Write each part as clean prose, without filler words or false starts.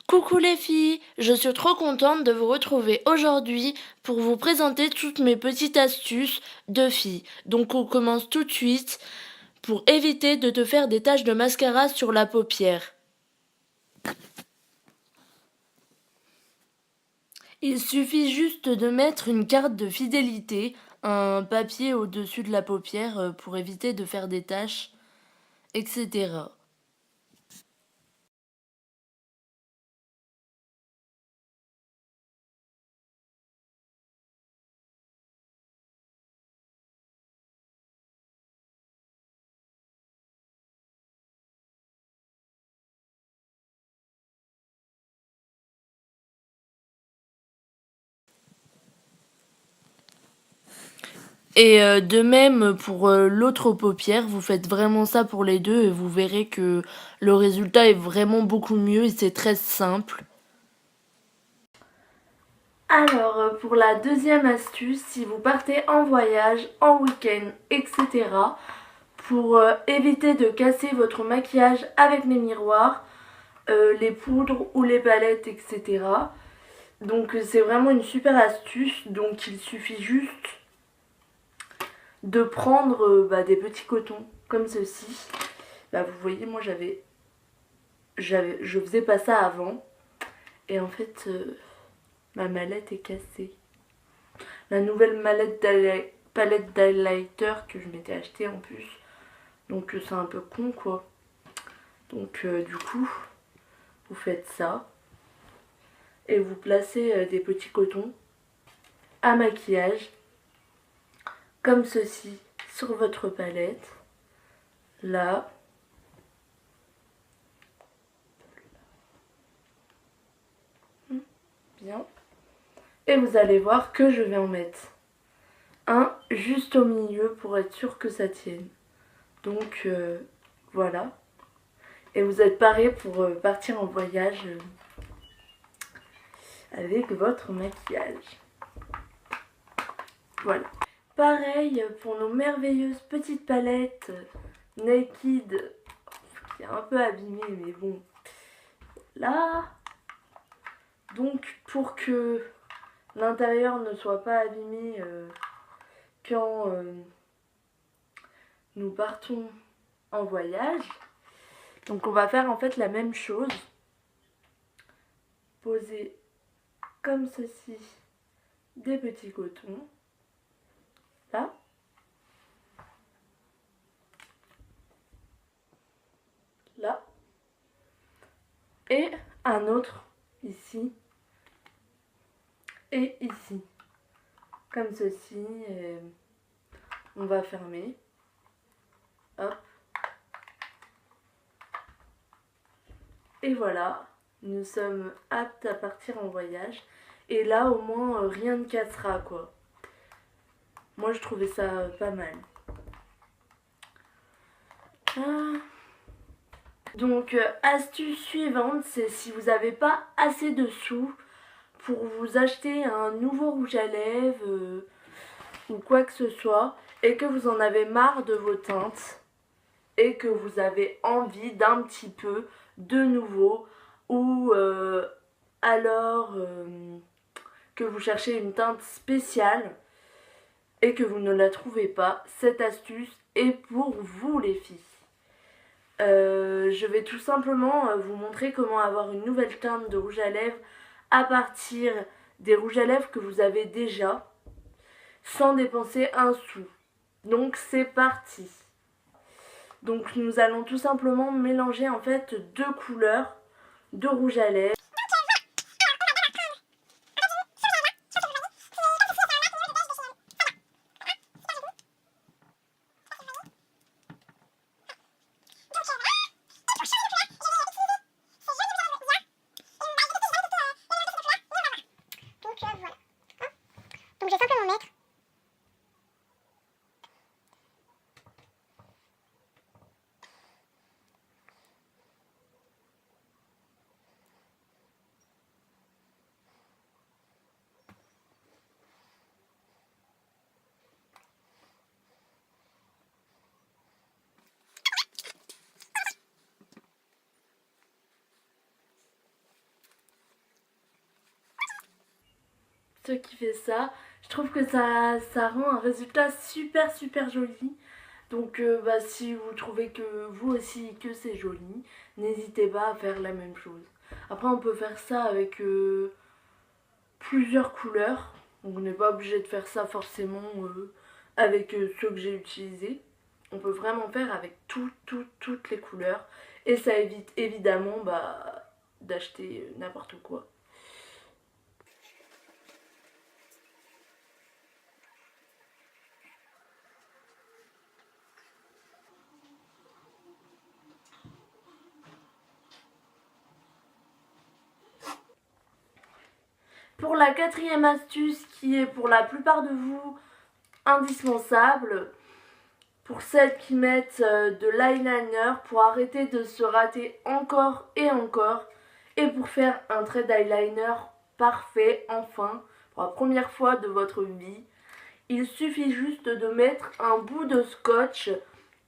Coucou les filles, je suis trop contente de vous retrouver aujourd'hui pour vous présenter toutes mes petites astuces de filles. Donc on commence tout de suite pour éviter de te faire des taches de mascara sur la paupière. Il suffit juste de mettre une carte de fidélité, un papier au-dessus de la paupière pour éviter de faire des taches, etc. Et de même pour l'autre paupière, vous faites vraiment ça pour les deux et vous verrez que le résultat est vraiment beaucoup mieux et c'est très simple. Alors pour la deuxième astuce, si vous partez en voyage, en week-end, etc., pour éviter de casser votre maquillage avec les miroirs, les poudres ou les palettes, etc. Donc c'est vraiment une super astuce, donc il suffit juste de prendre des petits cotons comme ceci. Vous voyez, moi je faisais pas ça avant et en fait ma mallette est cassée. La nouvelle palette d'highlighter que je m'étais achetée en plus, donc c'est un peu con quoi. Donc du coup vous faites ça et vous placez des petits cotons à maquillage comme ceci sur votre palette, là. Bien. Et vous allez voir que je vais en mettre un juste au milieu pour être sûr que ça tienne. Donc voilà. Et vous êtes parés pour partir en voyage avec votre maquillage. Voilà. Pareil pour nos merveilleuses petites palettes Naked, qui est un peu abîmée, mais bon. Là. Donc pour que l'intérieur ne soit pas abîmé quand nous partons en voyage. Donc on va faire en fait la même chose. Poser comme ceci des petits cotons. Là. Là. Et un autre ici. Et ici. Comme ceci. Et on va fermer. Hop. Et voilà. Nous sommes aptes à partir en voyage. Et là au moins rien ne cassera quoi. Moi je trouvais ça pas mal. Donc astuce suivante, c'est si vous n'avez pas assez de sous pour vous acheter un nouveau rouge à lèvres ou quoi que ce soit et que vous en avez marre de vos teintes et que vous avez envie d'un petit peu de nouveau ou alors que vous cherchez une teinte spéciale et que vous ne la trouvez pas, cette astuce est pour vous les filles. Je vais tout simplement vous montrer comment avoir une nouvelle teinte de rouge à lèvres à partir des rouges à lèvres que vous avez déjà sans dépenser un sou. Donc c'est parti. Donc nous allons tout simplement mélanger en fait deux couleurs de rouge à lèvres. Donc je vais simplement mettre l'artiste qui fait ça. Je trouve que ça rend un résultat super joli. Donc si vous trouvez que vous aussi que c'est joli, n'hésitez pas à faire la même chose. Après on peut faire ça avec plusieurs couleurs. Donc on n'est pas obligé de faire ça forcément avec ceux que j'ai utilisés. On peut vraiment faire avec toutes les couleurs. Et ça évite évidemment d'acheter n'importe quoi. Pour la quatrième astuce qui est pour la plupart de vous indispensable, pour celles qui mettent de l'eyeliner pour arrêter de se rater encore et encore et pour faire un trait d'eyeliner parfait enfin pour la première fois de votre vie, il suffit juste de mettre un bout de scotch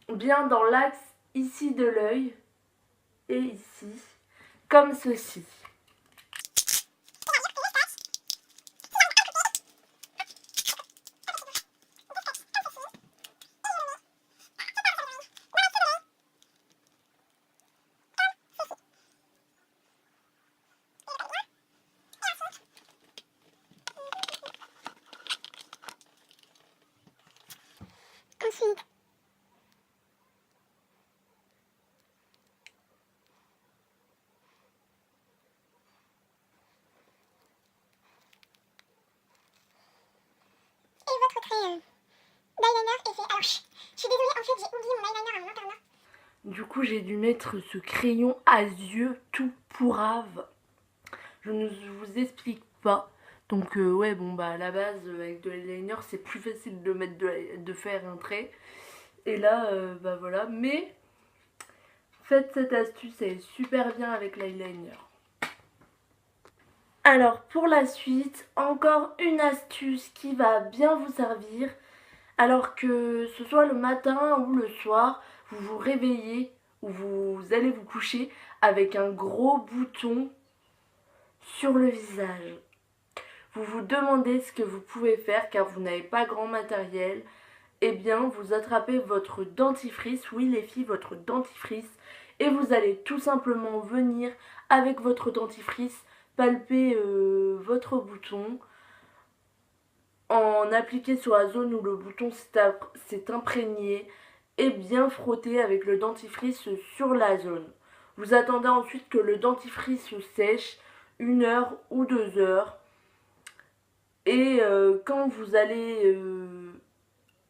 bien dans l'axe ici de l'œil et ici, comme ceci. Ensuite, et votre trait d'eyeliner est fait. Alors, je suis désolée, en fait, j'ai oublié mon eyeliner à mon internat. Du coup, j'ai dû mettre ce crayon à yeux tout pourrave. Je ne vous explique pas. Donc ouais, bon à la base avec de l'eyeliner c'est plus facile de mettre de faire un trait. Et là voilà, mais faites cette astuce, elle est super bien avec l'eyeliner. Alors pour la suite, encore une astuce qui va bien vous servir. Alors que ce soit le matin ou le soir, vous vous réveillez ou vous allez vous coucher avec un gros bouton sur le visage. Vous vous demandez ce que vous pouvez faire car vous n'avez pas grand matériel. Eh bien, vous attrapez votre dentifrice, oui les filles, votre dentifrice, et vous allez tout simplement venir avec votre dentifrice palper votre bouton, en appliquer sur la zone où le bouton s'est imprégné et bien frotter avec le dentifrice sur la zone. Vous attendez ensuite que le dentifrice sèche 1 heure ou 2 heures. Et quand vous allez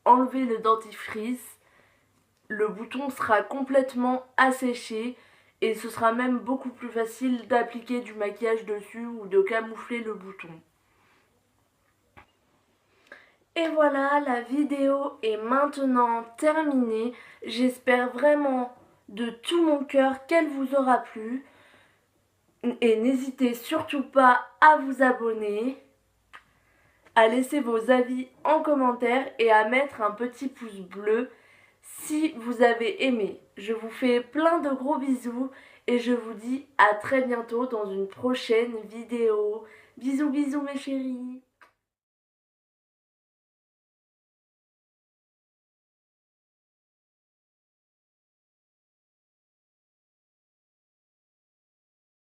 enlever le dentifrice, le bouton sera complètement asséché et ce sera même beaucoup plus facile d'appliquer du maquillage dessus ou de camoufler le bouton. Et voilà, la vidéo est maintenant terminée. J'espère vraiment de tout mon cœur qu'elle vous aura plu. Et n'hésitez surtout pas à vous abonner, à laisser vos avis en commentaire et à mettre un petit pouce bleu si vous avez aimé. Je vous fais plein de gros bisous et je vous dis à très bientôt dans une prochaine vidéo. Bisous bisous mes chéris.